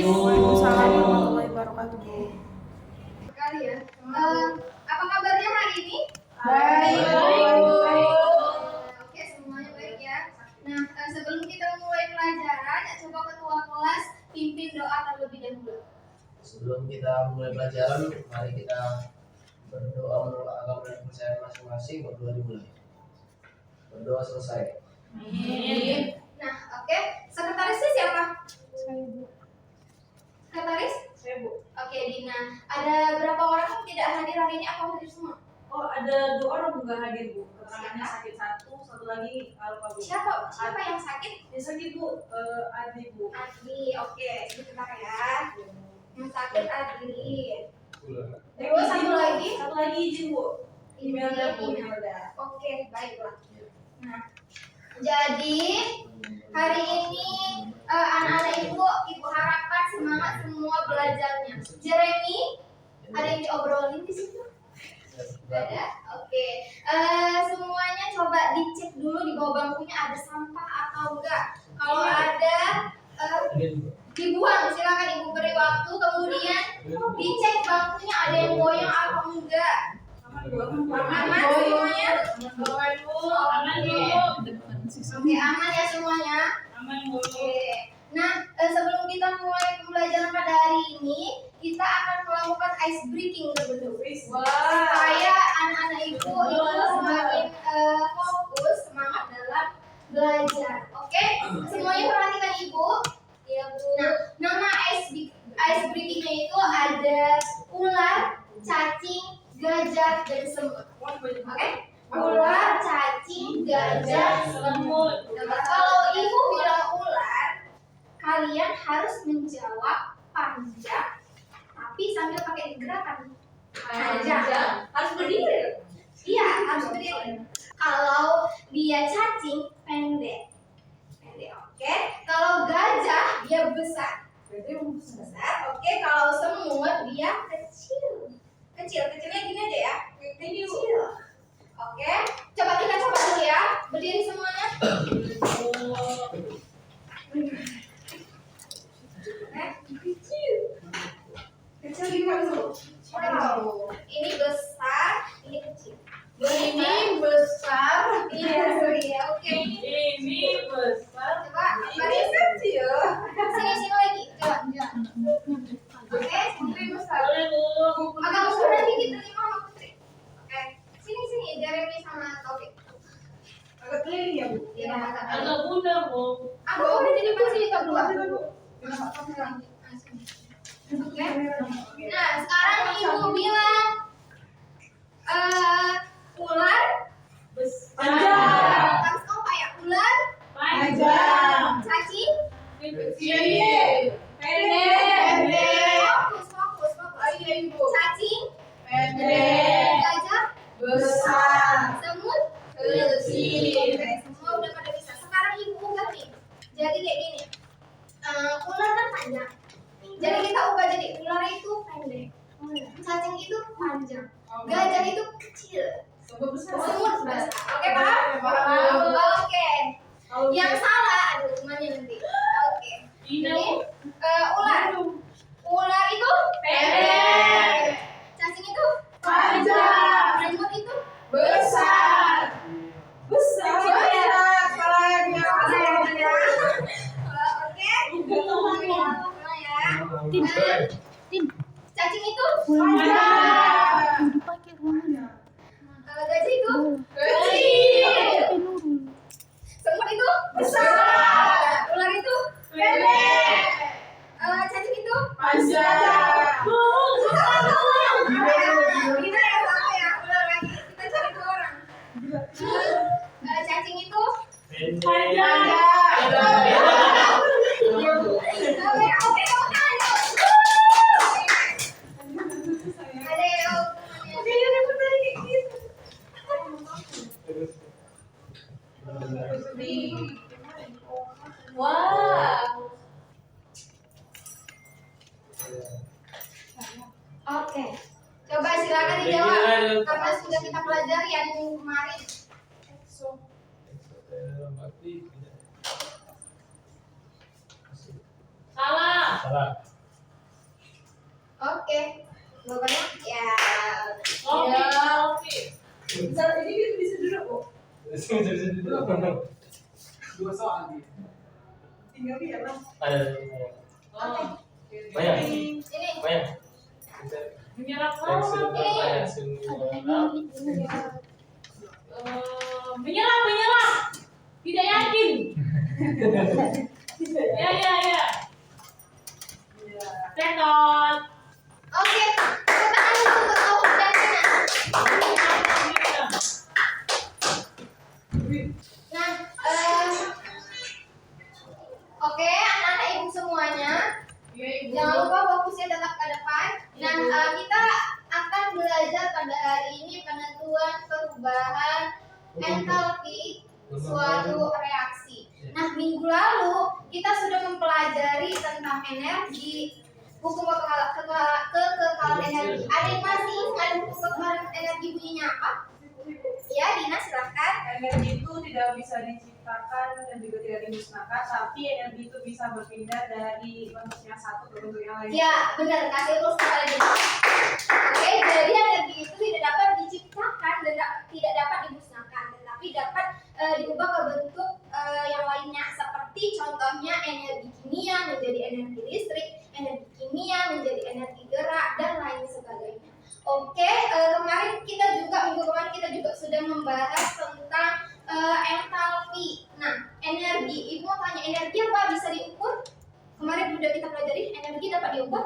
Waalaikumsalam warahmatullahi wabarakatuh. Sekali ya. Apa kabarnya hari ini? Baik. Oke, semuanya baik ya. Nah, sebelum kita mulai pelajaran, coba ketua kelas pimpin doa terlebih dahulu. Sebelum kita mulai pelajaran, mari kita berdoa menurut agama dan kepercayaan masing-masing. Berdoa dimulai. Berdoa selesai. Amin. Nah, oke. Sekretarisnya siapa? Sekretaris? Saya Bu. Oke, Dina. Ada berapa orang yang tidak hadir hari ini? Apa hadir semua? Oh, ada 2 orang nggak hadir Bu. Keterangannya sakit satu lagi lupa Bu. Siapa yang sakit? Yang sakit Bu, Adi Bu. Adi. Oke, sebentar ya. Yang sakit Adi. Terus Satu lagi? Satu lagi izin Bu. Imelda Bu. Email. Imelda. Oke, baiklah. Nah, jadi hari ini anak-anak ibu harapkan semangat semua belajarnya. Jeremy, ada yang diobrolin di situ? Ada. Oke. Semuanya coba dicek dulu di bawah bangkunya ada sampah atau enggak. Kalau ada dibuang, silakan ibu beri waktu. Kemudian dicek bangkunya ada yang goyang atau enggak. Aman semuanya? Aman Bu. Oke, aman ya semuanya? Aman Bu. Oke. Nah, sebelum kita mulai pembelajaran pada hari ini, kita akan melakukan ice breaking dulu. Supaya anak-anak ibu semakin fokus, semangat dalam belajar. Oke? Semuanya perhatikan ibu. Iya Bu. Nah, nama ice breakingnya itu ada ular, cacing, gajah, dan semut. Oke? Ular, cacing, gajah, semut. Nah, kalau ibu bilang ular, kalian harus menjawab panjang, tapi sambil pakai gerakan. Panjang. Harus berdiri. Iya, harus berdiri. Kalau dia cacing, pendek. Pendek, oke. Kalau gajah, dia besar. Besar, oke. Kalau semut, dia kecil. Kecilnya gini aja ya. Kecil. Oke, coba kita coba dulu ya. Berdiri semuanya. Kecil gimana dulu? Wow. Ini besar, ini kecil. Ini besar, iya, oke. Ini besar. Coba, ini kecil. Sini lagi, coba. Oke, ini besar. Boleh Bu. Agak munduran dikit dari Mama Putri. Oke, sini, Jeremy sama Taufik. Agak keliling ya Bu. Iya, Agak bundar Bu. aku udah jadi posisi kedua. Oke. Nah, sekarang ibu bilang ular Panjang. harus apa ya? Ular, Panjang. cacing, Kecil. Pendek. fokus. Cacing, Pendek. gajah, Besar. semut, Kecil. Oke, semua udah pada bisa. Sekarang ibu ubah nih. Jadi kayak gini. Ular kan panjang. Jadi kita ubah jadi ular itu pendek. Cacing itu panjang. Gajah itu kecil. Semut besar. Semut besar. Oke, paham? Oke. Yang salah ada hukumannya nanti. Oke. Jadi ular. Ular itu Pendek. Cacing itu Panjang. Semut itu Besar. Besar. Oke. Cacing itu Panjang. gajah itu Kecil. semut itu Besar. ular itu Pendek. cacing itu Panjang. Kita ya sama ya, ulang lagi. Kita cari 2 orang. Cacing itu Panjang. oke, ayo. Ada yang Wah. Oke. Coba silakan dijawab karena sudah kita pelajari yang minggu kemarin. Salah. Salah. Oke. Jawabannya ya. Oke. Ini bisa duduk, Bu. Dua soal nih. Tinggal dia, Mas. Oke. Banyak. Ini. Banyak. Menyerap menyerap. Tidak yakin. Ya. Tetot. Oke. Tepuk tangan untuk Auhud dan Nina. Nah, oke, anak-anak ibu semuanya, jangan lupa fokusnya tetap ke depan. Nah, kita akan belajar pada hari ini penentuan perubahan entalpi suatu reaksi. Nah, minggu lalu kita sudah mempelajari tentang energi, hukum kekekalan energi. Ada yang masih ingat hukum kekekalan energi bunyinya apa? Ya, Dina silahkan. Energi itu tidak bisa diciptakan dan juga tidak dimusnahkan, tapi energi itu bisa berpindah dari bentuk yang satu ke bentuk yang lain. Ya, benar. Kasih terus kepada Dina. Oke, jadi energi itu tidak dapat diciptakan dan tidak dapat dimusnahkan, tetapi dapat diubah ke bentuk yang lainnya. Seperti contohnya energi kimia menjadi energi listrik, energi kimia menjadi energi gerak, dan lain sebagainya. Oke, minggu kemarin kita juga sudah membahas tentang entalpi. Nah, energi, Ibu mau tanya, energi apa bisa diukur? Kemarin sudah kita pelajari, energi dapat diukur?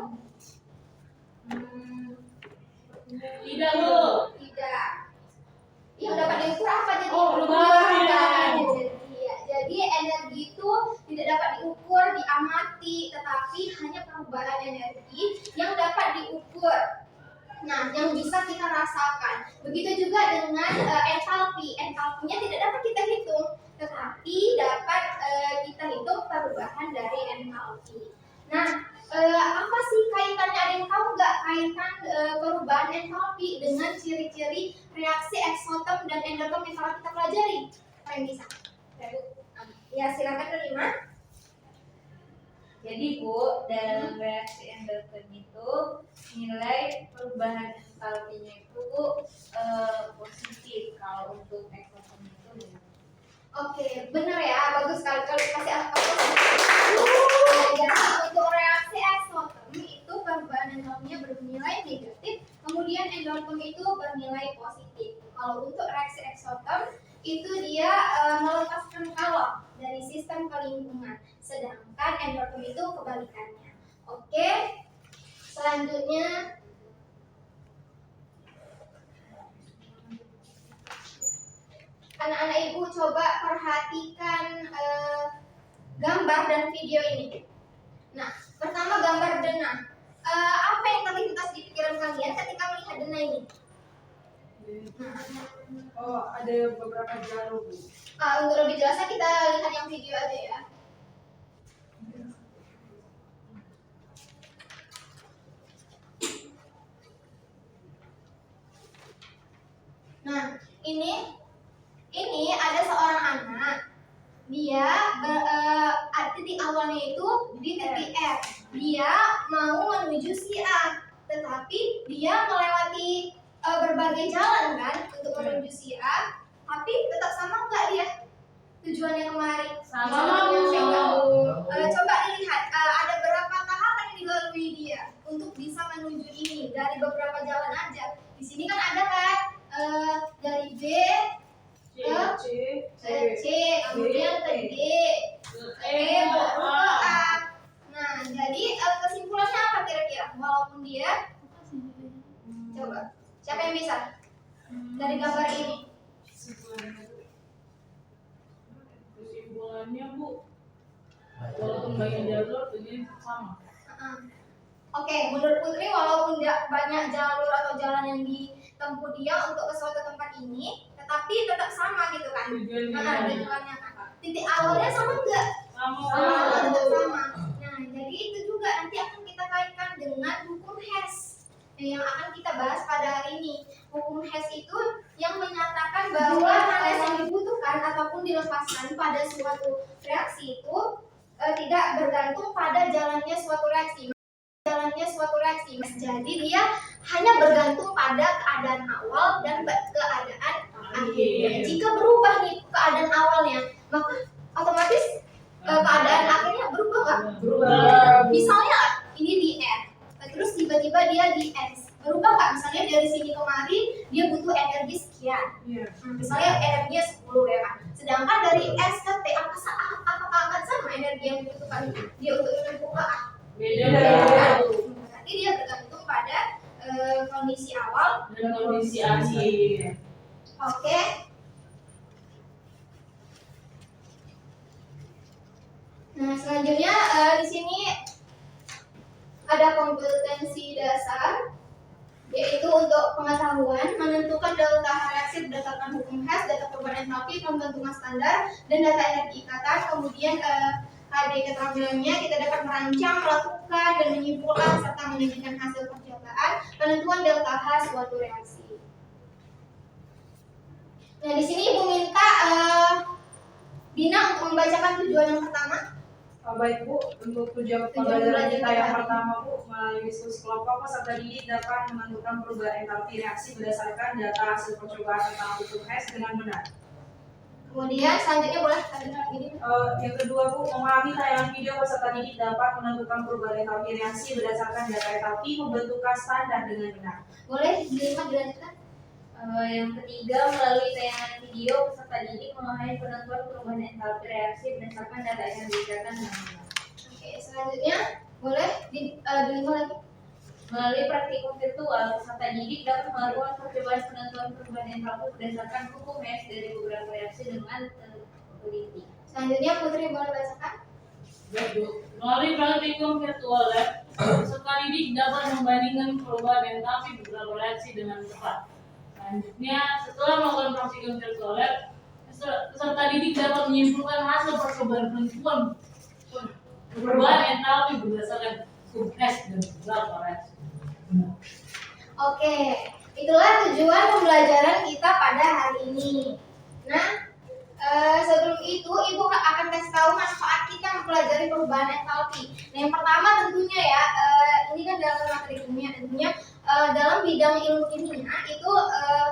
Tidak, Bu. Tidak. Yang dapat diukur apa jadi? Perubahan. Iya, jadi energi itu tidak dapat diukur, diamati, tetapi hanya perubahan energi yang dapat diukur. Nah, yang bisa kita rasakan. Begitu juga dengan entalpi. Entalpinya tidak dapat kita hitung, tetapi dapat kita hitung perubahan dari entalpi. Nah, apa sih kaitannya? Ada yang tahu nggak kaitan perubahan entalpi dengan ciri-ciri reaksi eksoterm dan endoterm yang telah kita pelajari? Apa yang bisa? Ya, silakan terima. Jadi Bu, dalam reaksi endoterm itu nilai perubahan entalpinya itu positif, kalau untuk eksoterm itu negatif. Oke, benar ya, bagus sekali. Kalau kasih aplaus. Jadi untuk reaksi eksoterm itu perubahan entalpinya bernilai negatif, kemudian endoterm itu bernilai positif. Kalau untuk reaksi eksoterm itu dia melepaskan kalor dari sistem ke lingkungan, sedangkan endoterm itu kebalikannya. Oke, selanjutnya anak-anak ibu coba perhatikan gambar dan video ini. Nah, pertama gambar denah. Apa yang terlintas di pikiran kalian ketika melihat denah ini? Oh, ada beberapa jalur, Bu. Untuk lebih jelasnya kita lihat yang video aja ya. Nah, ini ada seorang anak. Dia titik awalnya itu di titik F. Dia mau menuju si A, tetapi dia melewati berbagai jalan kan untuk menuju si A, tapi tetap sama nggak dia tujuannya kemarin? Sama, Bu. Coba dilihat ada berapa tahapan yang dilalui dia untuk bisa menuju ini dari beberapa jalan aja. Di sini kan ada kan dari B ke C, kemudian ke D, baru ke A. Nah, jadi kesimpulannya apa kira-kira? Walaupun dia coba, siapa yang bisa dari gambar ini? Kesimpulannya, Bu, walaupun banyak jalur ini sama. Oke, menurut Putri walaupun banyak jalur atau jalan yang ditempuh dia untuk ke suatu tempat ini, tetapi tetap sama gitu kan? Tujuannya kan? Titik awalnya sama enggak? Sama. Tetap sama. Nah, jadi itu juga nanti akan kita kaitkan dengan hukum Hess yang akan kita bahas pada hari ini. Hukum Hess itu yang menyatakan bahwa gas yang dibutuhkan ataupun dilepaskan pada suatu reaksi itu tidak bergantung pada jalannya suatu reaksi. jalannya suatu reaksi. Jadi dia hanya bergantung pada keadaan awal dan keadaan akhirnya. Jika berubah nih keadaan awalnya, maka otomatis keadaan akhirnya berubah nggak? Berubah. Misalnya ini di R, terus tiba-tiba dia di S. Berubah nggak? Misalnya dari sini kemari dia butuh energi sekian. Iya. Misalnya energinya 10 ya kan. Sedangkan dari S ke T apakah akan sama energi yang dibutuhkan dia untuk menempuh ke A? Beda. Berarti dia bergantung pada kondisi awal Dan kondisi akhir. Oke. Nah, selanjutnya di sini ada kompetensi dasar, yaitu untuk pengetahuan menentukan delta reaksi berdasarkan hukum Hess, data perubahan entalpi, pembentukan standar, dan data energi ikatan. Kemudian KD keterampilannya kita dapat merancang, melakukan, dan menyimpulkan serta menyajikan hasil percobaan penentuan delta H suatu reaksi. Nah, di sini Ibu minta Dina untuk membacakan tujuan yang pertama. Baik Bu, untuk tujuan pembelajaran kita yang pertama Bu, melalui diskusi kelompok peserta didik dapat menentukan perubahan entalpi reaksi berdasarkan data hasil percobaan tentang hukum Hess dengan benar. Kemudian selanjutnya boleh ada lagi nih. Yang kedua Bu, memahami tayangan video peserta didik dapat menentukan perubahan entalpi reaksi berdasarkan data entalpi pembentukan standar dengan benar. Boleh dilanjutkan. Yang ketiga, melalui tayangan video peserta didik memahami penentuan perubahan entalpi reaksi berdasarkan data yang diberikan dengan benar. Oke, selanjutnya boleh dilihat lagi. Melalui praktikum virtual, peserta didik dapat melakukan percobaan penentuan perubahan entalpi berdasarkan hukum Hess dari beberapa reaksi dengan teliti. Selanjutnya Putri boleh bacakan. Baik, Bu. Melalui praktikum virtual lab, peserta didik dapat membandingkan perubahan entalpi beberapa reaksi dengan tepat. Selanjutnya, setelah melakukan praktikum virtual lab, peserta didik dapat menyimpulkan hasil percobaan penentuan perubahan entalpi berdasarkan hukum Hess dan beberapa reaksi. Oke, itulah tujuan pembelajaran kita pada hari ini. Nah, sebelum itu Ibu akan kasih tahu manfaat kita mempelajari perubahan entalpi. Nah, yang pertama tentunya ya, ini kan dalam materi kimia tentunya dalam bidang ilmu kimia itu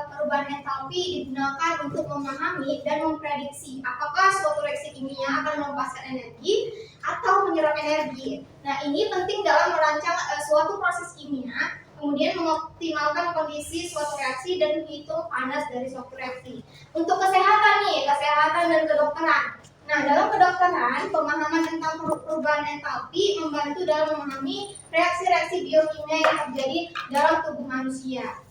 perubahan entalpi digunakan untuk memahami dan memprediksi apakah suatu reaksi kimia akan melepaskan energi atau menyerap energi. Nah, ini penting dalam merancang suatu proses kimia, kemudian mengoptimalkan kondisi suatu reaksi dan menghitung panas dari suatu reaksi. Untuk kesehatan nih, kesehatan dan kedokteran. Nah, dalam kedokteran, pemahaman tentang perubahan entalpi membantu dalam memahami reaksi-reaksi biokimia yang terjadi dalam tubuh manusia.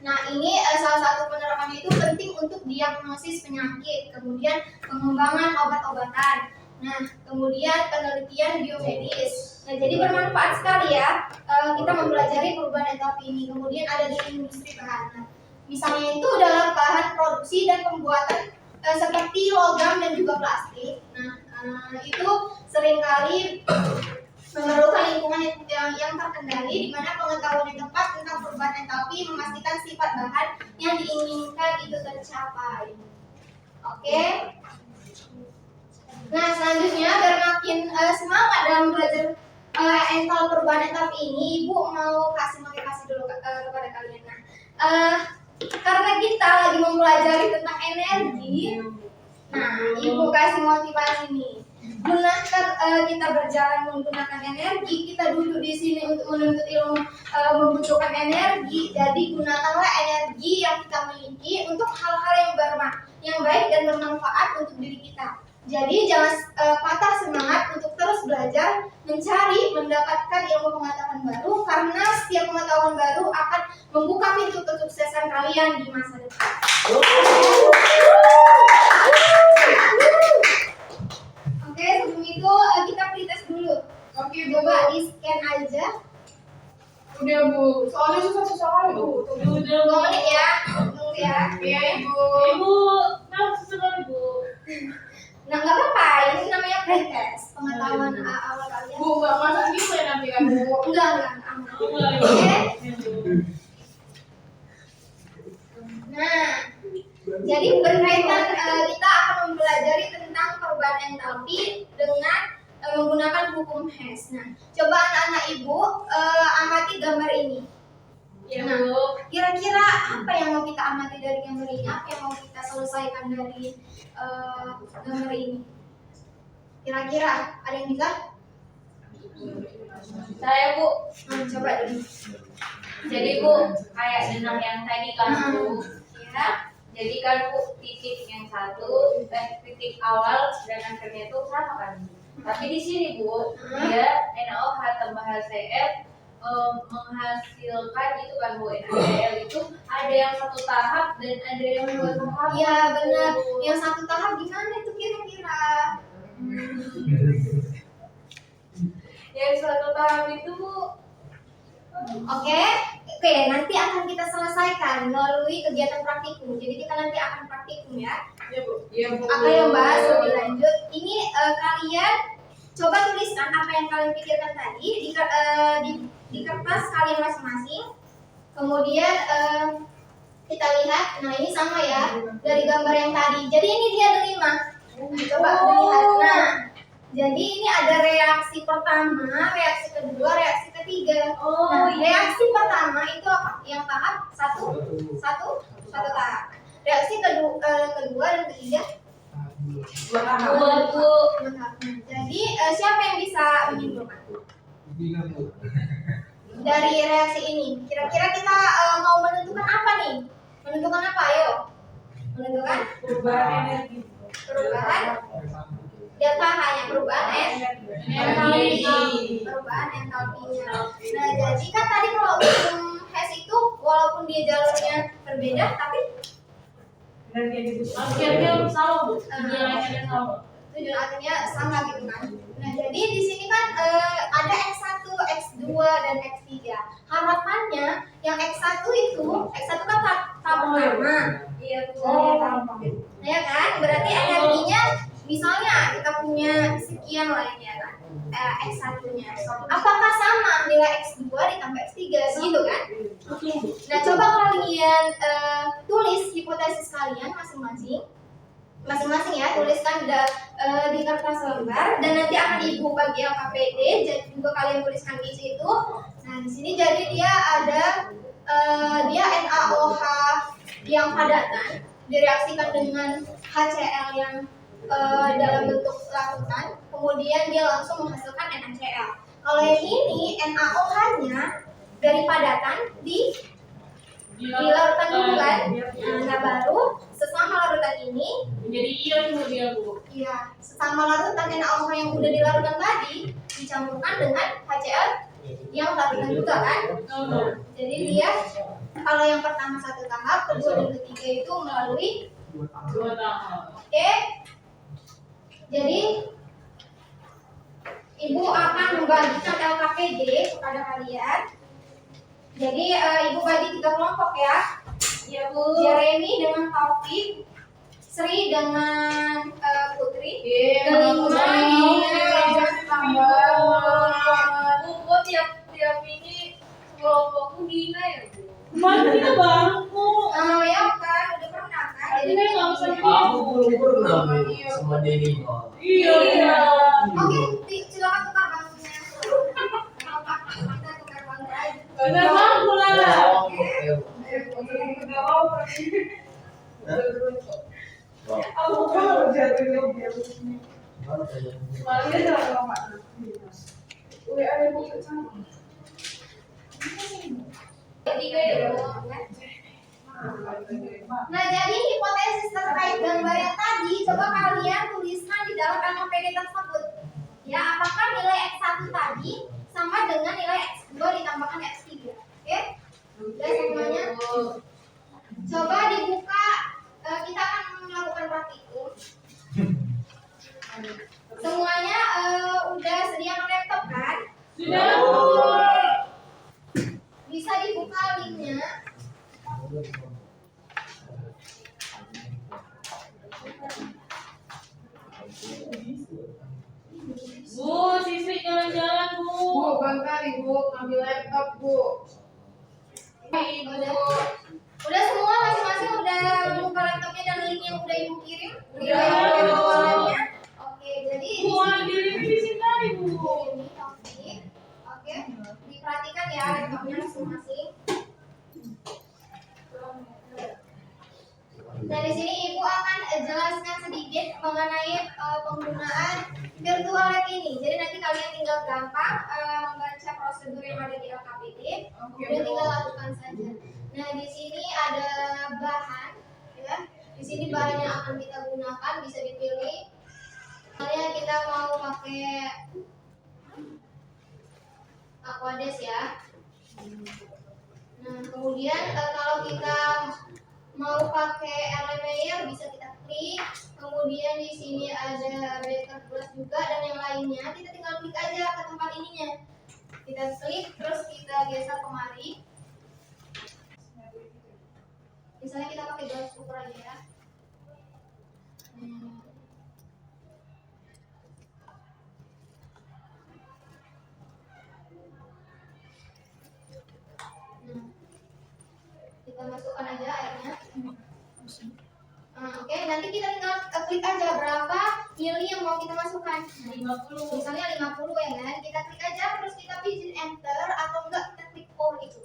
Nah, ini salah satu penerapannya itu penting untuk diagnosis penyakit, kemudian pengembangan obat-obatan. Nah, kemudian penelitian biomedis. Nah, jadi bermanfaat sekali ya kita mempelajari perubahan entalpi ini. Kemudian ada di industri bahan. Nah, misalnya itu dalam bahan produksi dan pembuatan seperti logam dan juga plastik. Nah, itu seringkali memerlukan lingkungan yang terkendali, di mana pengetahuan yang tepat tentang perubahan entalpi memastikan sifat bahan yang diinginkan itu tercapai. Oke. Nah, selanjutnya biar makin semangat dalam belajar perubahan entalpi ini, Ibu mau kasih motivasi dulu kepada kalian. Nah, karena kita lagi mempelajari tentang energi, nah Ibu kasih motivasi nih. Gunakan kita berjalan menggunakan energi, kita duduk di sini untuk menuntut ilmu membutuhkan energi. Jadi gunakanlah energi yang kita miliki untuk hal-hal yang baik dan bermanfaat untuk diri kita. Jadi jangan patah semangat untuk terus belajar, mencari, mendapatkan ilmu pengetahuan baru, karena setiap pengetahuan baru akan membuka pintu kesuksesan kalian di masa depan. Oke, sebelum itu kita pretest dulu. Oke, coba di scan aja. Udah Bu, soalnya susah Bu. Udah, Bu. 2 menit ya, tunggu ya. Iya Ibu. Ibu, kenapa sesekali, Bu? Nah, nggak apa-apa, ini namanya pretest, pengetahuan awal kalian. Bu, nggak masak gitu ya nanti kan Bu. Enggak, aman. Oke. Nah, jadi berkaitan kita akan mempelajari tentang perubahan entalpi dengan menggunakan hukum Hess. Nah, coba anak-anak ibu amati gambar ini. Iya, Nah, Bu. kira-kira apa yang mau kita amati dari gambar ini? Apa yang mau kita selesaikan dari gambar ini? Kira-kira ada yang bisa? Saya, Bu. Coba dulu. Jadi, Bu, kayak benang yang tadi kan, Bu. Ya. Jadi kan, Bu, titik yang satu, titik awal dan akhirnya itu sama kan. Tapi di sini, Bu, dia NaOH tambah HCl menghasilkan itu kan, Bu, NaCl itu ada yang satu tahap dan ada yang dua tahap. Iya benar. Yang satu tahap gimana itu kira-kira? Yang satu tahap itu, Bu, Oke, nanti akan kita selesaikan melalui kegiatan praktikum. Jadi kita nanti akan praktikum ya. Iya, Bu. Akan membahas lebih lanjut. Ini kalian coba tuliskan apa yang kalian pikirkan tadi di kertas kalian masing-masing. Kemudian kita lihat. Nah ini sama ya dari gambar yang tadi. Jadi ini dia delima. Coba dilihat. Nah, jadi ini ada reaksi pertama, reaksi kedua, reaksi ketiga. Nah, reaksi pertama itu apa? Yang tahap satu tahap. Reaksi kedua dan ketiga Dua tahap. Bu. dua tahap. Nah, jadi siapa yang bisa menyimpulkan dari reaksi ini? Kira-kira kita mau menentukan apa nih? Menentukan apa? Ayo, menentukan Perubahan energi. perubahan delta hanya perubahan Energi. perubahan entalpinya. Nah, jadi kan tadi kalau hukum Hess itu walaupun dia jalurnya berbeda tapi Energi yang dibutuhkan. Akhirnya sama, Bu. Tujuan akhirnya sama. tujuan akhirnya sama gitu kan. Nah, jadi di sini kan ada X1, X2 dan X3. Harapannya yang X1 kan tahap pertama. Iya, Bu. Ya kan? Berarti energinya misalnya kita punya sekian lah ini ya kan. X1-nya. Apakah sama nilai X2 ditambah X3 gitu kan? Nah, coba kalian tulis hipotesis kalian masing-masing ya, tuliskan di kertas lembar dan nanti akan ibu bagi LKPD, jadi juga kalian tuliskan di situ. Nah, di sini jadi dia ada dia NaOH yang padatan direaksikan dengan HCl yang dalam bentuk larutan, kemudian dia langsung menghasilkan NaCl. Kalau yang ini NaOH-nya dari padatan di larutan dulu kan. Nah, baru sesama larutan ini Jadi ion Bu dia, Bu. ya sesama larutan NaOH yang udah di larutan tadi dicampurkan dengan HCl yang larutan juga kan. Jadi dia kalau yang pertama satu tahap, kedua dan ketiga itu melalui Dua tahap. Oke. Jadi Ibu akan membagikan LKPD kepada kalian. Jadi Ibu bagi 3 kelompok ya. Iya, Bu. Jeremy dengan Taufik, Sri dengan Putri. Kelima Bu, tiap ini kelompokku Dina ya, Bu. Kemarin kita bareng, Bu. Ya kan, udah pernah kan? Tapi kan nggak usah Aku belum pernah Bu, sama Denima. Iya. Oke, silakan tukar bangkunya. Kita tukar bangku aja. Benar bangku lah. Aku kan jatuhnya dia. Mana tadi? Malah dia sama Mak. Udah ada buku sama. Ketiga ya, Bu. Nah, jadi hipotesis terkait gambar yang tadi, coba kalian tuliskan di dalam LKPD tersebut. Ya, apakah nilai X1 tadi sama dengan nilai X2 ditambahkan X3? Oke? Udah semuanya? Coba dibuka, kita akan melakukan praktikum. Semuanya udah sediakan laptop kan? Sudah, Bu. Bisa dibuka linknya. Bu, Sisri jalan-jalan, Bu. Bentar Ibu, ambil laptop, Bu. Udah semua masing-masing udah buka laptopnya dan link yang udah ibu kirim. Udah. Oke, jadi Bu, ada diri di sini tadi, mengenai penggunaan virtual lab ini. Jadi nanti kalian tinggal gampang membaca prosedur yang ada di LKPD, kemudian tinggal lakukan saja. Nah, di sini ada bahan, ya. Di sini bahan yang akan kita gunakan bisa dipilih. Misalnya kita mau pakai Aquades ya. Nah, kemudian kalau kita mau pakai Erlenmeyer bisa kita klik. Kemudian di sini ada better glass juga dan yang lainnya. Kita tinggal klik aja ke tempat ininya. Kita klik terus kita geser kemari. Misalnya kita pakai glass cooker aja ya. Kita masukkan aja airnya. Oke, nanti kita tinggal klik aja berapa mili yang mau kita masukkan. 50. Misalnya 50 ya kan. Kita klik aja terus kita pijit enter atau enggak kita klik all itu.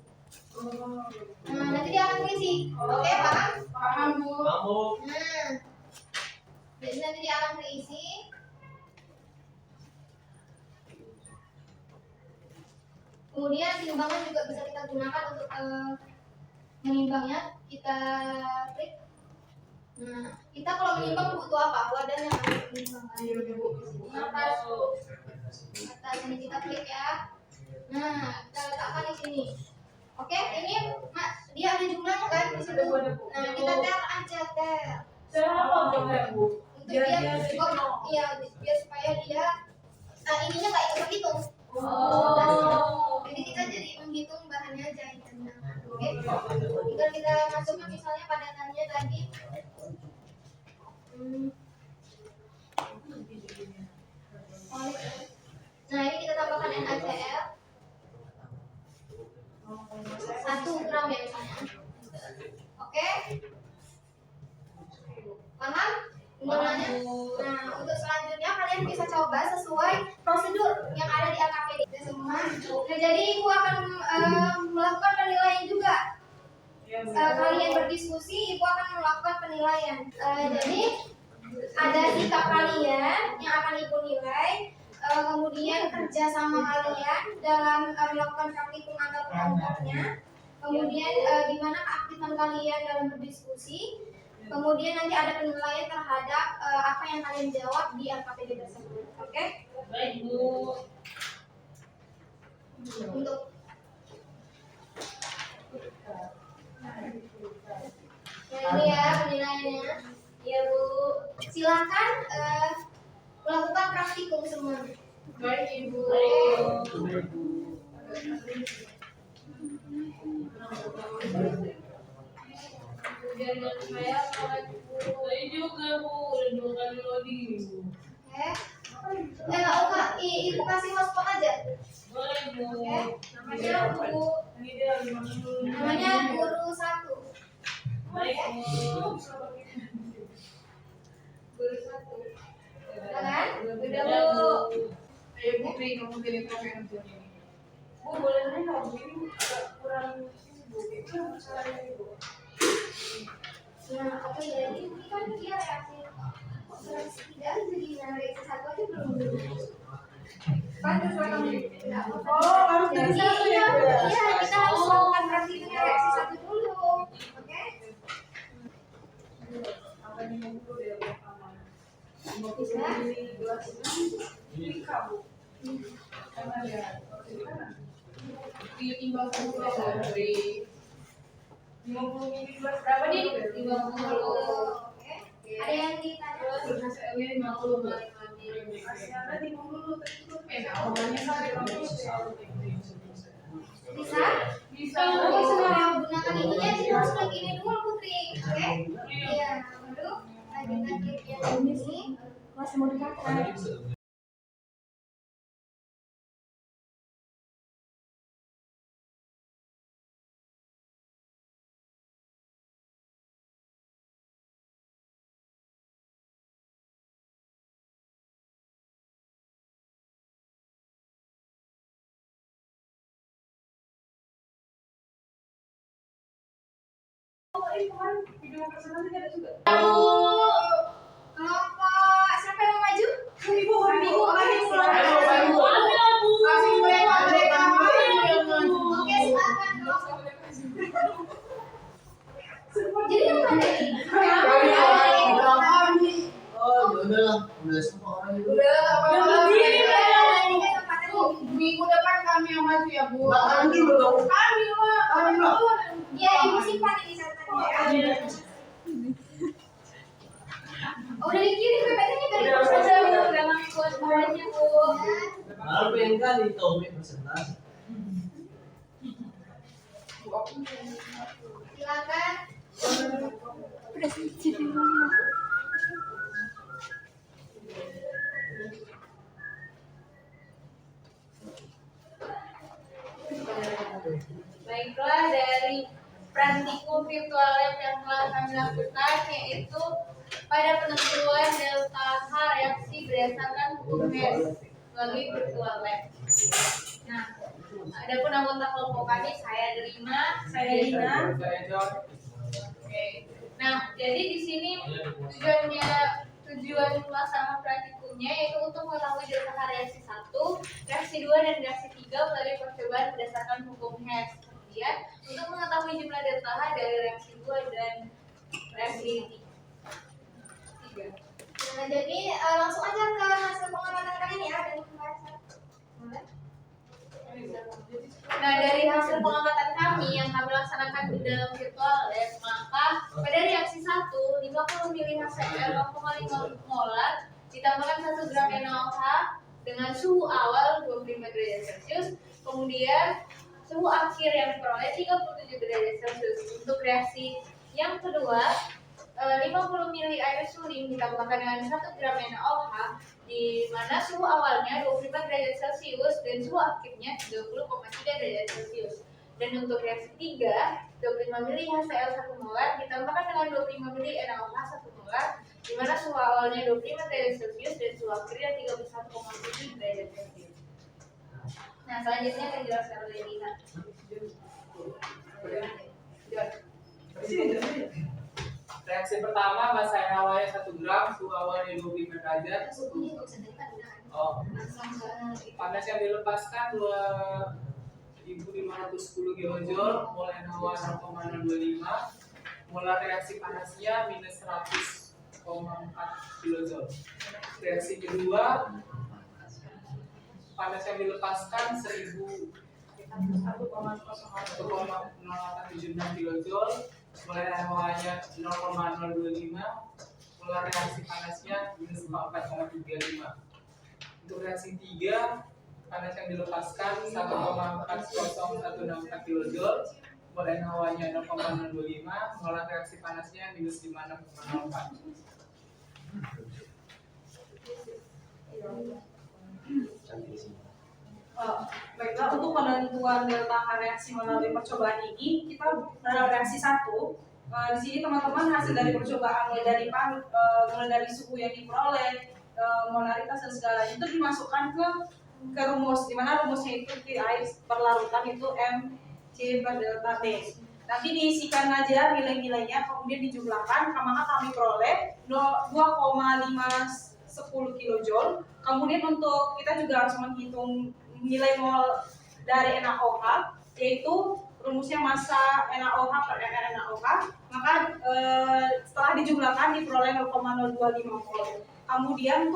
Nanti dia akan terisi. Oke, paham? Paham, Bu. Kamu Jadi nanti dia akan terisi. Kemudian timbangan juga bisa kita gunakan untuk menimbangnya. Kita klik. Nah, kita kalau menimbang butuh apa? Wadah yang harus menimbangkan. Atas ini kita klik ya. Nah, kita letakkan di sini. Oke, ini dia ada jumlahnya kan di situ. Nah, kita tel aja tel. Siapa boleh, Bu? Untuk iya, biar supaya dia ininya nggak ikut hitung. Jadi kita jadi menghitung bahannya aja ini. Oke, tinggal kita masukkan misalnya padatannya tadi. Nah, ini kita tambahkan NaCl 1 gram ya misalnya. Oke, paham penggunaannya? Nah, untuk selanjutnya kalian bisa coba sesuai prosedur yang ada di LKPD semua. Nah, jadi ibu akan melakukan penilaian juga. Kalian berdiskusi, ibu akan melakukan penilaian. Jadi ada sikap kalian yang akan ibu nilai, kemudian kerja sama kalian dalam melakukan praktikum antar kelompoknya, kemudian di mana keaktifan kalian dalam berdiskusi, kemudian nanti ada penilaian terhadap apa yang kalian jawab di LKPD tersebut. Oke? Baik, Bu. Untuk ini ya penilaiannya. Ya Bu, silakan melakukan praktikum semua. Baik, Ibu. Kemudian saya Saya juga, Bu. Udah 2 kali loading, Bu. Enggak, ibu kasih hotspot aja. Boleh, Bu. Namanya Bu, Ini dia 50. namanya guru 1. Baik, Bu. guru 1. Udah kan? Udah, Bu. Ayo, Bu, Tri, kamu pilih topik untuk ini. Bu, boleh nanya nggak, Bu? Ini agak kurang ini, Bu. Itu masalahnya, Bu. Nah, oke ya, ini kan dia reaksi tidak jadi reaksi 1 aja belum. Pantas kamu tidak apa. Oh, harus dari satu ya, Bu? Iya, kita harus melakukan praktiknya reaksi 1 dulu. Oke? Apa nih yang dulu ya, Bu? Aman. Bisa? Ini Bu. Karena ya, timbang kamu dari 50 mili berapa nih? 50. Oke. Ada yang ditanya? Terus ini 50 masih ada 50 tertutup awalnya saya Bisa? bisa. Oke, sebelum gunakan ininya kita harus klik ini dulu Putri. Oke? Iya, baru lanjutkan klik yang ini. Masih mau dipakai. Video presentasi ada juga. Kelompok udah lah, udah semua orang itu. Minggu depan kami yang maju ya Bu. Kami belum. Kami mah. Ya, ibu simpan ini santannya. Udah dikirim PPT-nya dari Udah ngikut banyak Bu. Malah pengen kali tahu presentasi. Silakan. Baiklah, dari praktikum virtual lab yang telah kami lakukan yaitu pada penentuan delta H reaksi berdasarkan hukum Hess melalui virtual lab. Nah, adapun anggota kelompok kami saya Delima, Saya Dina. Oke. Nah, jadi di sini tujuan pelaksanaan praktikumnya yaitu untuk mengetahui delta H reaksi 1, reaksi 2 dan reaksi 3 melalui percobaan berdasarkan hukum Hess. Kemudian untuk mengetahui jumlah delta H dari reaksi 2 dan reaksi 3. Nah, jadi langsung aja ke hasil pengamatan kalian ya dari pembahasan. Boleh? Nah, dari hasil pengamatan kami yang kami laksanakan di dalam virtual lab, maka pada reaksi 1, 50 mili HCl 0,5 molar ditambahkan 1 gram NaOH dengan suhu awal 25 derajat Celcius, kemudian suhu akhir yang diperoleh 37 derajat Celcius. Untuk reaksi yang kedua, 50 mili air suling ditambahkan dengan 1 gram NaOH di mana suhu awalnya 25 derajat Celcius dan suhu akhirnya 30,3 derajat Celcius. Dan untuk reaksi 3, 25 mili HCl 1 molar ditambahkan dengan 25 mili NaOH 1 molar di mana suhu awalnya 25 derajat Celcius dan suhu akhirnya 31,7 derajat Celcius. Nah, selanjutnya akan dijelaskan oleh Dina. Reaksi pertama massa air awalnya 1 gram, suhu awalnya 25 derajat. Panas yang dilepaskan 2510 kJ, mol NaOH 0,025, molar reaksi panasnya minus 100,4 kJ. Reaksi kedua, panas yang dilepaskan 1,0876 kJ, molar NaOH-nya 0,025, molar reaksi panasnya minus 4,35. Untuk reaksi 3, panas yang dilepaskan 1,40164 kJ, molar NaOH-nya 0,025, molar reaksi panasnya minus 56,04. Baiklah, untuk penentuan delta H reaksi melalui percobaan ini, kita pada reaksi 1. Di sini teman-teman hasil dari percobaan mulai dari suhu yang diperoleh, molaritas dan segala itu dimasukkan ke rumus, di mana rumusnya itu di air perlarutan itu mc per delta T. Nanti diisikan aja nilai-nilainya, kemudian dijumlahkan, maka kami peroleh 2,510 kJ. Kemudian untuk kita juga harus menghitung nilai mol dari NaOH, yaitu rumusnya massa NaOH per NR NaOH, maka setelah dijumlahkan diperoleh 0,025 mol. Kemudian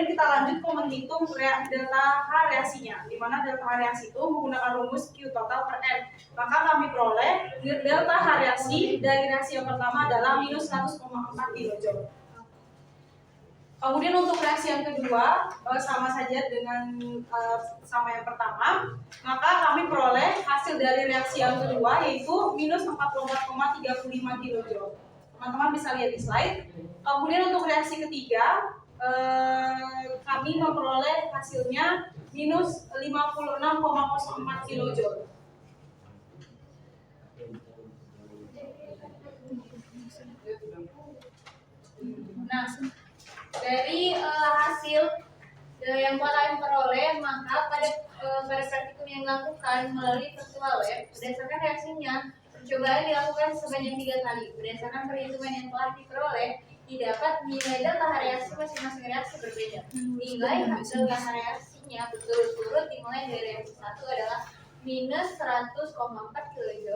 kita lanjut ke menghitung delta H reaksinya, di mana delta H reaksi itu menggunakan rumus Q total per N. Maka kami peroleh delta H reaksi dari reaksi yang pertama adalah minus 100,4 kJ. Kemudian untuk reaksi yang kedua sama saja dengan sama yang pertama, maka kami peroleh hasil dari reaksi yang kedua yaitu minus 44,35 kJ. Teman-teman bisa lihat di slide. Kemudian untuk reaksi ketiga, kami memperoleh hasilnya minus 56,04 kJ. Nah, dari hasil yang kalian peroleh, maka pada praktikum yang dilakukan melalui virtual lab, berdasarkan reaksinya, percobaan dilakukan sebanyak 3 kali. Berdasarkan perhitungan yang telah diperoleh, didapat nilai delta H reaksi masing-masing reaksi berbeda. Nilai delta H reaksinya berturut-turut dimulai dari reaksi 1 adalah minus 100,4 kJ,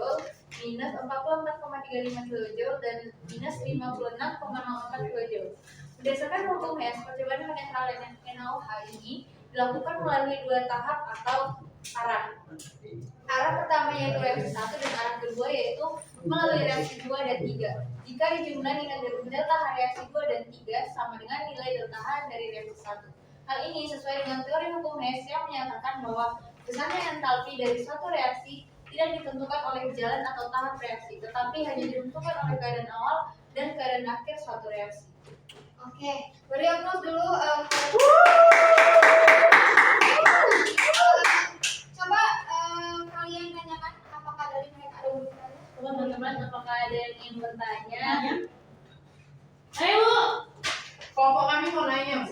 minus 44,35 kJ, dan minus 56,04 kJ. Berdasarkan hukum HES, percobaan penetralan NaOH ini dilakukan melalui 2 tahap atau arah. Arah pertama yaitu reaksi 1 dan arah kedua yaitu melalui reaksi 2 dan 3. Jika dijumlah nilai delta H reaksi 2 dan 3 sama dengan nilai delta H dari reaksi 1. Hal ini sesuai dengan teori hukum HES yang menyatakan bahwa besarnya entalpi dari suatu reaksi tidak ditentukan oleh jalan atau tahap reaksi, tetapi hanya ditentukan oleh keadaan awal dan keadaan akhir suatu reaksi. Oke, beri aplaus dulu. Coba kalian tanyakan apakah dari mereka ada yang bertanya? Teman-teman, apakah ada yang ingin bertanya? Ayo Bu. Kelompok kami mau nanya.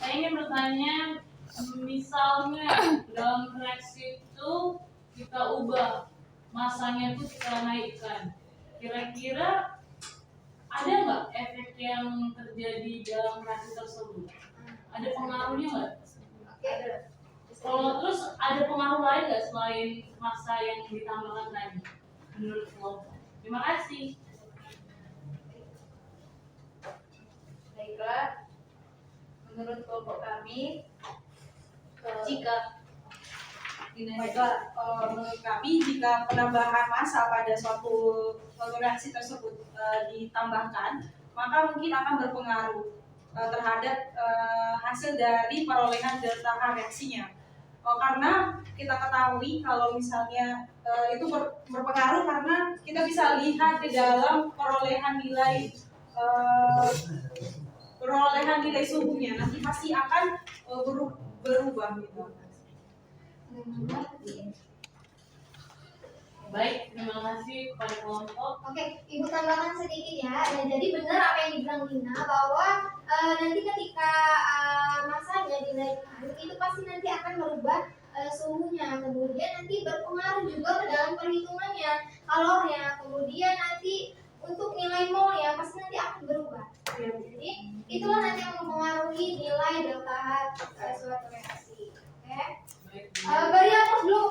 Saya ingin bertanya, misalnya dalam reaksi itu kita ubah masanya itu kita naikkan, kira-kira ada nggak efek yang terjadi dalam reaksi tersebut? Ada pengaruhnya nggak? Oke. Kalau terus ada pengaruh lain nggak selain masa yang ditambahkan tadi menurut kelompok? Terima kasih. Baiklah, menurut kelompok kami, jika Baiklah, menurut kami jika penambahan massa pada suatu reaksi tersebut ditambahkan, maka mungkin akan berpengaruh terhadap hasil dari perolehan delta H reaksinya. Karena kita ketahui kalau misalnya itu berpengaruh karena kita bisa lihat di dalam perolehan nilai suhunya nanti pasti akan berubah gitu. Baik, terima kasih kepada kelompok. Oke, Ibu tambahkan sedikit ya. Dan jadi benar apa yang dibilang Lina bahwa nanti ketika masanya dinaikkan itu pasti nanti akan merubah suhunya. Kemudian nanti berpengaruh juga ke dalam perhitungannya kalornya. Kemudian nanti untuk nilai molnya pasti nanti akan berubah. Ya, jadi itulah nanti yang mempengaruhi nilai delta H suatu reaksi. Oke. Beri aplaus dulu.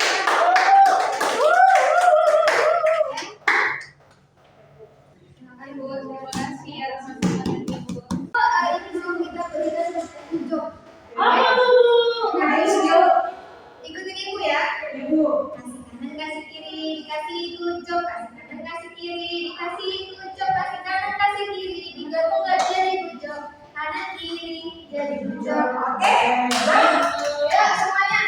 terima kasih atas masukan Ibu. Ini dulu kita berikan tunjuk. Apa tuh Bu? Ikutin Ibu ya. Ibu. Kasih kanan, kasih kiri, dikasih tunjuk. Kasih kanan, kasih kiri, dikasih tunjuk. Kasih kanan, kasih kiri, digabung jadi tunjuk. Kanan kiri jadi tunjuk. Oke. Ya semuanya.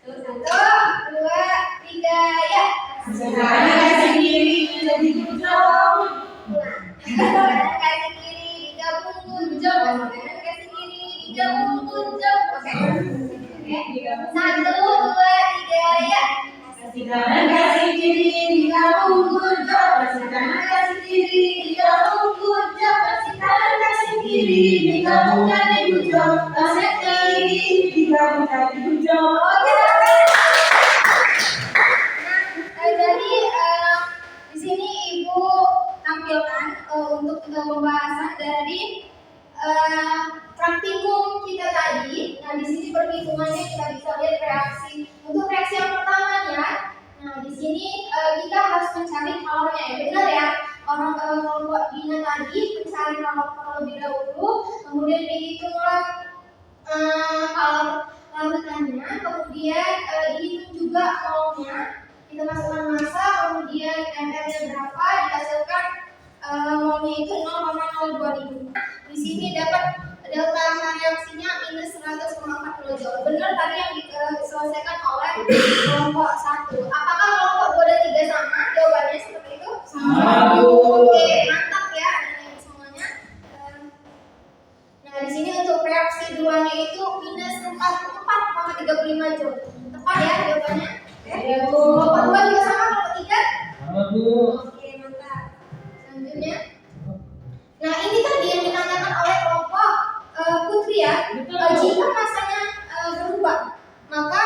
1, 2, 3, ya. Kanan kasih kiri jadi tunjuk. Kanan kasih kiri digabung tunjuk. Kanan kasih kiri digabung tunjuk. Oke. 1, 2, 3, ya. Kanan kasih kiri digabung tunjuk. Kanan kasih kiri digabung tunjuk. Kanan kasih kiri digabung jadi tunjuk. Kanan kiri digabung jadi tunjuk. Jadi di sini Ibu tampilkan untuk pembahasan dari praktikum kita tadi. Nah di sini perhitungannya kita bisa lihat reaksi. Untuk reaksi yang pertamanya, nah di sini kita harus mencari kalornya ya, benar ya. Orang kelompok Dina tadi mencari kalor terlebih dahulu, kemudian dihitunglah kalor larutannya, kemudian dihitung juga molnya. Kita masukkan massa, kemudian MR-nya berapa, dihasilkan molnya itu 0,025. Di sini dapat delta reaksinya minus 100,4 kJ. Benar tadi yang diselesaikan oleh kelompok 1. Apakah kelompok 2 dan 3 sama? Jawabannya seperti itu? Sama. Oke, mantap ya anak-anak semuanya. Nah, di sini untuk reaksi duanya itu minus 44,35 Joule. Tepat ya jawabannya? Kelompok 2 juga sama, kelompok 3? Sama Bu. Oke, mantap. Selanjutnya. Nah, ini tadi yang ditanyakan oleh kelompok Putri ya. Jika masanya berubah, maka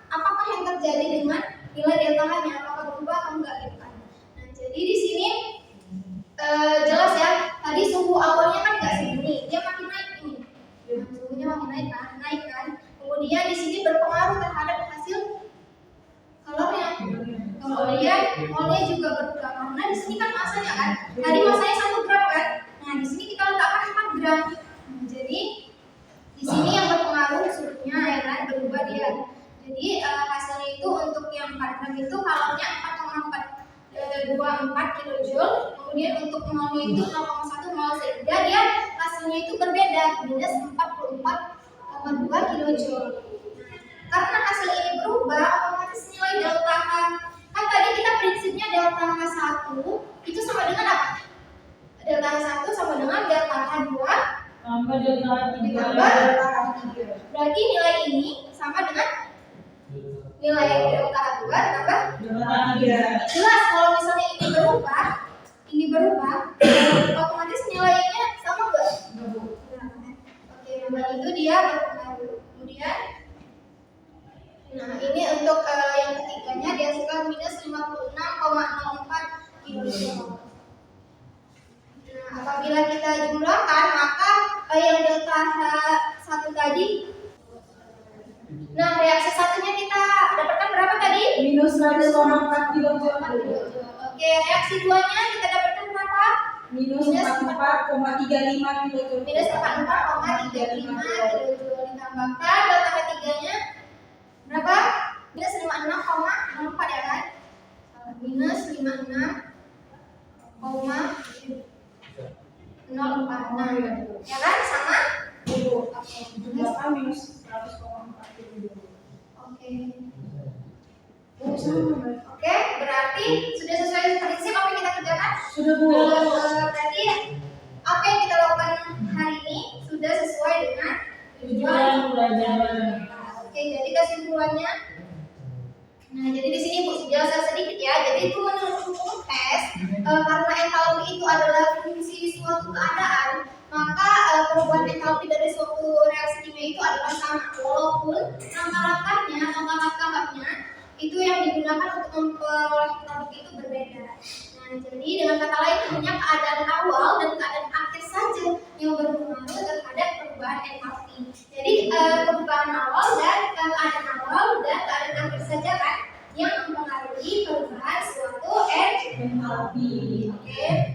apakah yang terjadi dengan nilai delta H-nya? Apakah berubah atau enggak gitu kan? Nah, jadi di sini jelas ya. Tadi suhu awalnya kan enggak segini, dia makin naik ini. Suhunya makin naik kan. Kemudian di sini berpengaruh terhadap hasil kalornya. Kemudian dia juga berubah karena di sini kan masanya kan. Tadi masanya 1 gram kan. Nah, di sini kita letakkan 4 gram. Nah, jadi di sini yang berpengaruh surutnya ya kan, berubah dia. Jadi hasilnya itu untuk yang 4 gram itu kalorinya 4,424 kilojoule, kemudian untuk molnya itu 0,1 mol sehingga dia hasilnya itu berbeda, minus 44,2 kilojoule. Karena hasil ini berubah, otomatis nilai delta H, kan tadi kita prinsipnya delta H1 itu sama dengan apa? Delta H1 sama dengan delta H2 tambah delta H3. Berarti nilai ini sama dengan nilai delta H2 tambah Delta H3. jelas. Kalau misalnya ini berubah, otomatis nilainya sama enggak? Oke, nah itu dia berpengaruh. Kemudian, nah ini untuk yang ketiganya dihasilkan minus 56,04 kilojoule. Nah, apabila kita jumlahkan maka yang delta H1 tadi, nah reaksi satunya kita dapatkan berapa tadi? Minus 100,4 kilojoule. Oke, reaksi duanya kita dapatkan berapa? Minus 44,35 kilojoule. Minus 44,35 kilojoule. Ditambahkan delta H3-nya berapa? Minus 56,04 ya kan? Minus 56,04 ya kan? Sama? Oke. Jumlahkan minus 100,4 kilojoule. Oke. Oke, berarti sudah sesuai prinsip apa yang kita kerjakan? Sudah, Bu. Berarti apa yang kita lakukan hari ini sudah sesuai dengan Tujuan pelajaran. Oke, jadi kesimpulannya. Nah, jadi di sini Bu jelaskan sedikit ya. Jadi itu menurut hukum tes, karena entalpi itu adalah fungsi suatu keadaan, maka perubahan entalpi dari suatu reaksi kimia itu adalah sama, walaupun langkah-langkahnya itu yang digunakan untuk memperoleh produk itu berbeda. Nah, jadi dengan kata lain hanya keadaan awal dan keadaan akhir saja yang berpengaruh terhadap perubahan entalpi. Jadi perubahan awal dan keadaan awal dan keadaan akhir saja kan yang mempengaruhi perubahan suatu entalpi. Oke.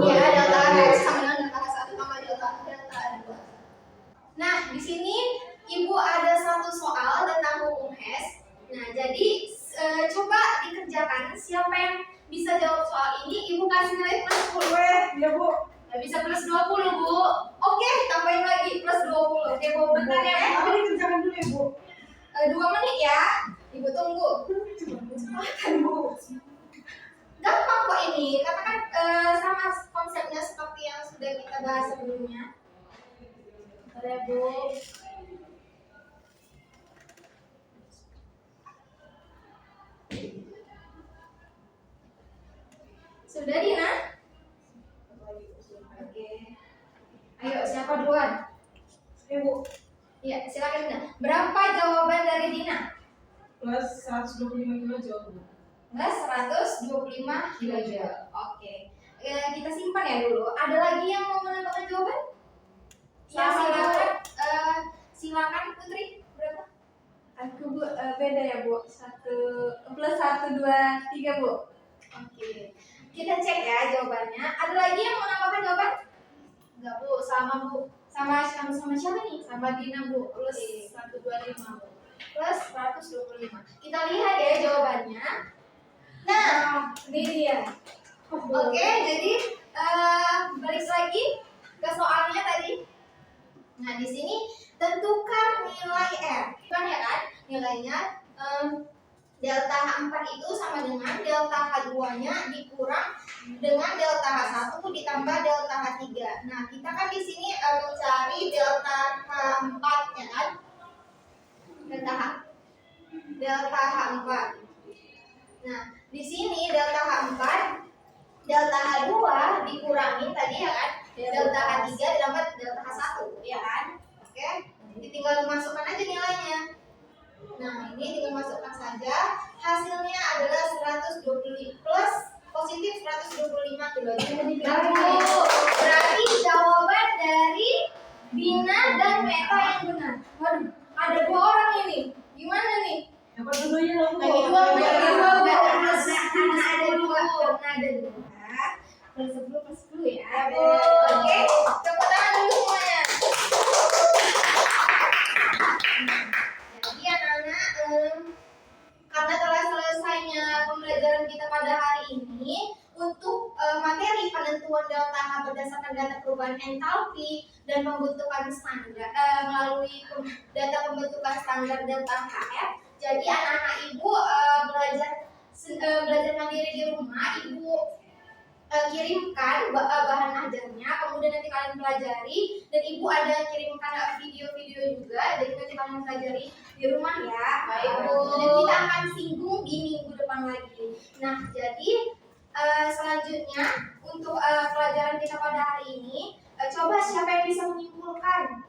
Ya, delta H sama dengan delta H1 sama delta H2. Nah, di sini Ibu ada satu soal tentang hukum Hess. Nah, jadi coba dikerjakan. Siapa yang bisa jawab soal ini, Ibu kasih nilai plus 10. Ya, Bu. Nggak bisa plus 20, Bu. Oke, tambahin lagi plus 20. Oke, Bu, bentar ya, Bu. Tapi dikerjakan dulu ya, Bu. 2 menit ya. Ibu tunggu. Cepatan, Bu. Gampang kok ini, karena kan sama konsepnya seperti yang sudah kita bahas sebelumnya. Bentar ya, Bu. Sudah, Dina? Oke. Ayo, siapa duluan? Bu. Iya, silakan Dina. Berapa jawaban dari Dina? Plus 125 kilojoule, Bu. Plus 125 kilojoule. Oke. Kita simpan ya dulu. Ada lagi yang mau menambahkan jawaban? Ya, silakan. Silakan Putri. Berapa? Aku Bu, beda ya Bu. Plus 1, 2, 3 Bu. Oke. Kita cek ya jawabannya. Ada lagi yang mau menambahkan jawaban? Enggak, Bu. Sama, Bu. Sama siapa nih? Sama Dina Bu. Plus Oke. 125 Bu. Plus 125. Kita lihat ya jawabannya. Nah, ini dia. Oke, jadi balik lagi ke soalnya tadi. Nah, di sini tentukan nilai R. Kan ya kan? Nilainya delta H4 itu sama dengan delta H2-nya dikurang dengan delta H1 ditambah delta H3. Nah, kita kan di sini mencari delta H4 ya kan? Delta H4. Nah, di sini delta H4, delta H2 dikurangi tadi ya kan? Delta H3 ditambah delta H1 ya kan? Oke, tinggal masukkan aja nilainya. Nah, ini tinggal masukkan saja. Hasilnya adalah 120 plus positif 125 kilojoule. Berarti jawaban dari Bina dan Meta yang benar. Waduh, ada 2 orang ini. Gimana nih? Dapat dulunya, Bu. Bagi 2 menit. ya. Kelas 10 kelas 10 ya. Ya, Bu. Oke, tepuk tangan dulu semuanya. Jadi anak-anak, karena telah selesainya pembelajaran kita pada hari ini, untuk materi penentuan delta H berdasarkan data perubahan entalpi dan pembentukan standar melalui data pembentukan standar delta HF. Jadi anak-anak ibu belajar mandiri di rumah, ibu kirimkan bahan ajarnya, kemudian nanti kalian pelajari, dan ibu ada kirimkan video-video juga, jadi nanti kalian pelajari di rumah ya. Baik, Bu. Dan kita akan singgung di minggu depan lagi. Nah, jadi selanjutnya untuk pelajaran kita pada hari ini, coba siapa yang bisa menyimpulkan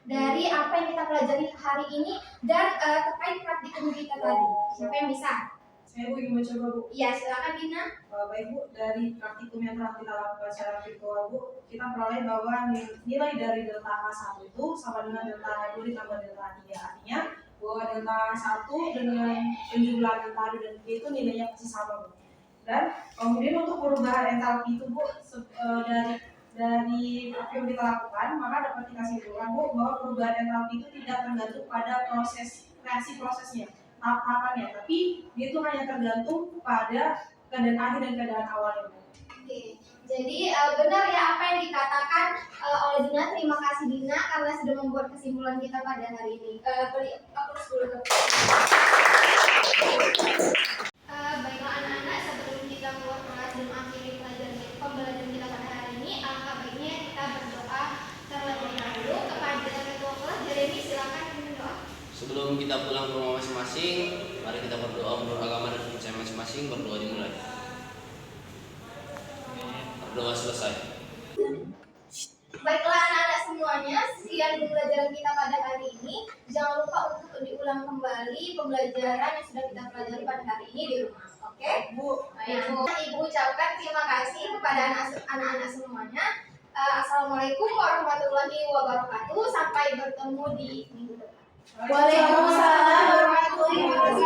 dari apa yang kita pelajari hari ini dan terkait praktikum kita tadi. Siapa yang bisa? Saya Bu ingin mencoba Bu. Iya, silakan Dina. Baik Bu, dari praktikum yang telah kita lakukan secara virtual Bu, kita peroleh bahwa nilai dari delta H1 itu sama dengan delta H2 ditambah delta H3. Artinya bahwa delta H1 dengan penjumlah delta H2 dan H3 itu nilainya pasti sama Bu. Dan kemudian untuk perubahan entalpi itu Bu, dari praktikum kita lakukan, maka dapat kita simpulkan Bu bahwa perubahan entalpi itu tidak tergantung pada proses reaksi prosesnya, tahapannya, tapi itu hanya tergantung pada keadaan akhir dan keadaan awalnya. Oke, jadi benar ya apa yang dikatakan oleh Dina. Terima kasih Dina karena sudah membuat kesimpulan kita pada hari ini. Beri aplaus dulu. Baiklah anak-anak, sebelum kita keluar kelas dan akhiri pembelajaran kita pada hari ini, alangkah baiknya kita berdoa terlebih dahulu kepada ketua kelas. Jeremy, silakan berdoa. Sebelum kita pulang ke rumah masing-masing, mari kita berdoa menurut agama dan kepercayaan masing-masing. Berdoa dimulai. Berdoa selesai. Baiklah anak-anak semuanya, sekian pembelajaran kita pada hari ini. Jangan lupa untuk diulang kembali pembelajaran yang sudah kita pelajari pada hari ini di rumah. Oke? Bu, Nah, Ibu ucapkan terima kasih kepada anak-anak semuanya. Assalamualaikum warahmatullahi wabarakatuh. Sampai bertemu di minggu depan. Waalaikumsalam warahmatullahi wabarakatuh.